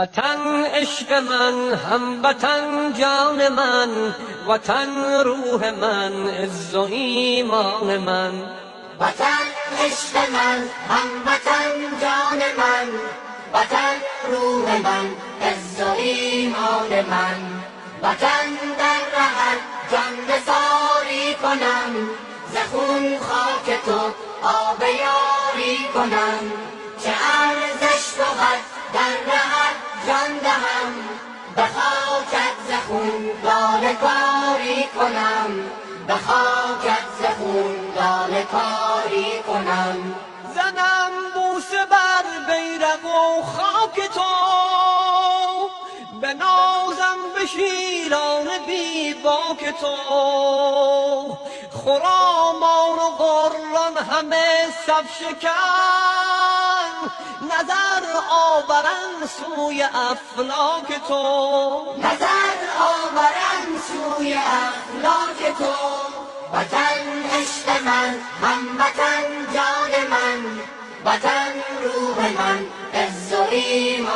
وطن عشق من، هموطن جان من، وطن روح من، عز و ایمان من. وطن عشق من، هموطن جان من، وطن روح من، عز و ایمان من. وطن در رهت جان نثاری کنم، ز خون خاک تو آب یاری کنم. چه ارزش بود در رهت جان دهم، به خاکت ز خون لاله کاری کنم، به خاکت ز خون لاله کاری کنم. زنم بوسه بر بیرق و خاک تو، بنازم به شیران بی باک تو. خرامان و غران همه صف شکن، نظر آورم سوی افلاک تو، نظر آورم سوی افلاک تو. وطن عشق من، هموطن جان من، وطن روح من، عز و ایمان